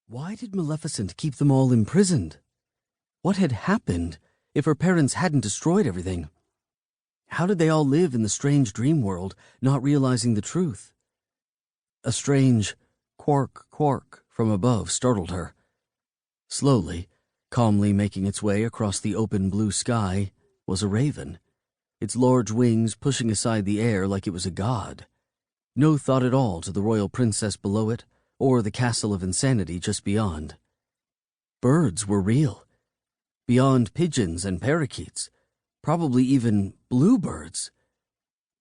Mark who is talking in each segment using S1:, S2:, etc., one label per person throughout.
S1: Why did Maleficent keep them all imprisoned? What had happened if her parents hadn't destroyed everything? How did they all live in the strange dream world, not realizing the truth? A strange quark, quark from above startled her. Slowly, calmly making its way across the open blue sky, was a raven, its large wings pushing aside the air like it was a god. No thought at all to the royal princess below it, or the castle of insanity just beyond. Birds were real. Beyond pigeons and parakeets, probably even bluebirds.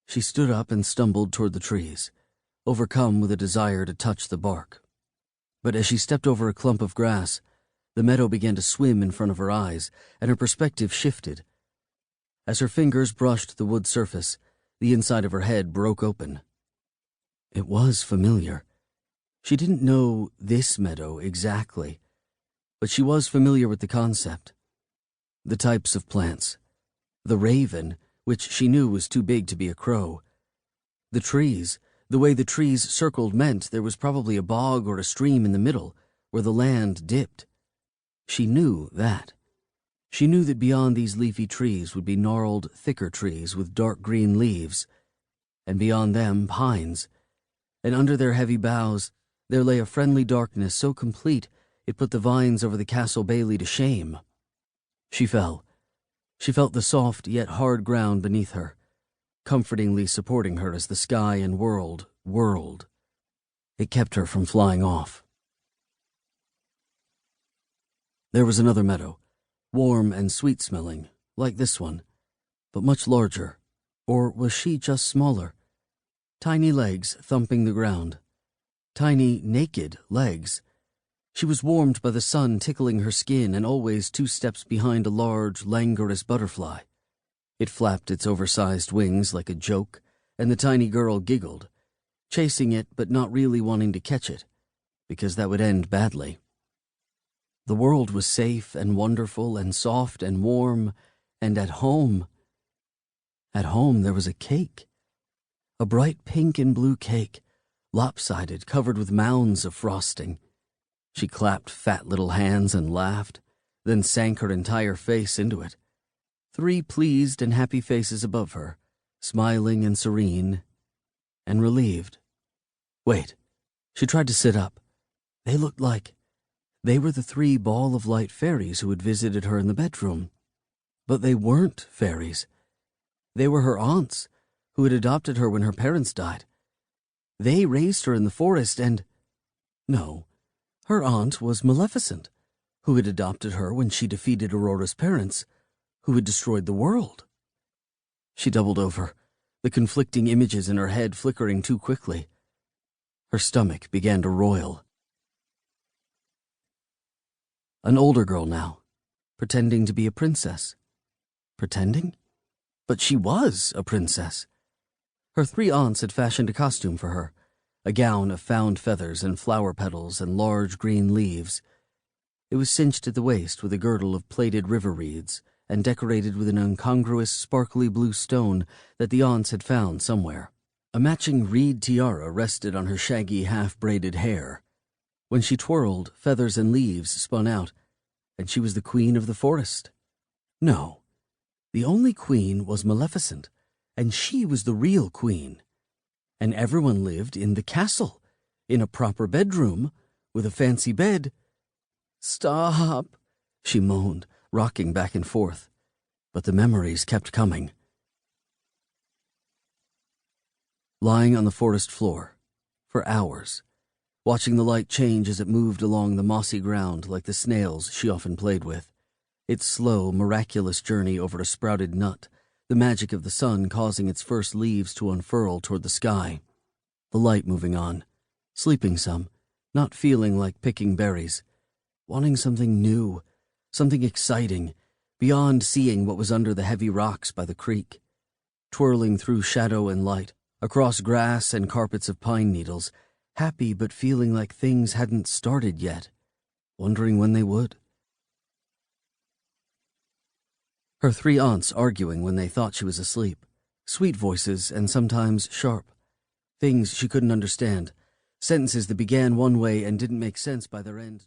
S1: She stood up and stumbled toward the trees, overcome with a desire to touch the bark. But as she stepped over a clump of grass, the meadow began to swim in front of her eyes, and her perspective shifted. As her fingers brushed the wood surface, the inside of her head broke open. It was familiar. She didn't know this meadow exactly, but she was familiar with the concept. The types of plants. The raven, which she knew was too big to be a crow. The trees. The way the trees circled meant there was probably a bog or a stream in the middle, where the land dipped. She knew that. She knew that beyond these leafy trees would be gnarled, thicker trees with dark green leaves, and beyond them pines, and under their heavy boughs there lay a friendly darkness so complete it put the vines over the castle bailey to shame. She fell. She felt the soft yet hard ground beneath her, comfortingly supporting her as the sky and world whirled. It kept her from flying off. There was another meadow, warm and sweet-smelling, like this one, but much larger. Or was she just smaller? Tiny legs thumping the ground. Tiny, naked legs. She was warmed by the sun tickling her skin and always 2 steps behind a large, languorous butterfly. It flapped its oversized wings like a joke, and the tiny girl giggled, chasing it but not really wanting to catch it, because that would end badly. The world was safe and wonderful and soft and warm, and at home. At home there was a cake. A bright pink and blue cake, lopsided, covered with mounds of frosting. She clapped fat little hands and laughed, then sank her entire face into it. 3 pleased and happy faces above her, smiling and serene, and relieved. Wait, she tried to sit up. They looked like... They were the 3 ball-of-light fairies who had visited her in the bedroom. But they weren't fairies. They were her aunts, who had adopted her when her parents died. They raised her in the forest and... No, her aunt was Maleficent, who had adopted her when she defeated Aurora's parents, who had destroyed the world. She doubled over, the conflicting images in her head flickering too quickly. Her stomach began to roil. An older girl now, pretending to be a princess. Pretending? But she was a princess. Her 3 aunts had fashioned a costume for her, a gown of found feathers and flower petals and large green leaves. It was cinched at the waist with a girdle of plaited river reeds and decorated with an incongruous, sparkly blue stone that the aunts had found somewhere. A matching reed tiara rested on her shaggy, half-braided hair. When she twirled, feathers and leaves spun out, and she was the queen of the forest. No, the only queen was Maleficent, and she was the real queen. And everyone lived in the castle, in a proper bedroom, with a fancy bed. "Stop," she moaned, rocking back and forth. But the memories kept coming. Lying on the forest floor, for hours, watching the light change as it moved along the mossy ground like the snails she often played with, its slow, miraculous journey over a sprouted nut, the magic of the sun causing its first leaves to unfurl toward the sky, the light moving on, sleeping some, not feeling like picking berries, wanting something new, something exciting, beyond seeing what was under the heavy rocks by the creek, twirling through shadow and light, across grass and carpets of pine needles, happy but feeling like things hadn't started yet, wondering when they would. Her 3 aunts arguing when they thought she was asleep, sweet voices and sometimes sharp, things she couldn't understand, sentences that began one way and didn't make sense by their end.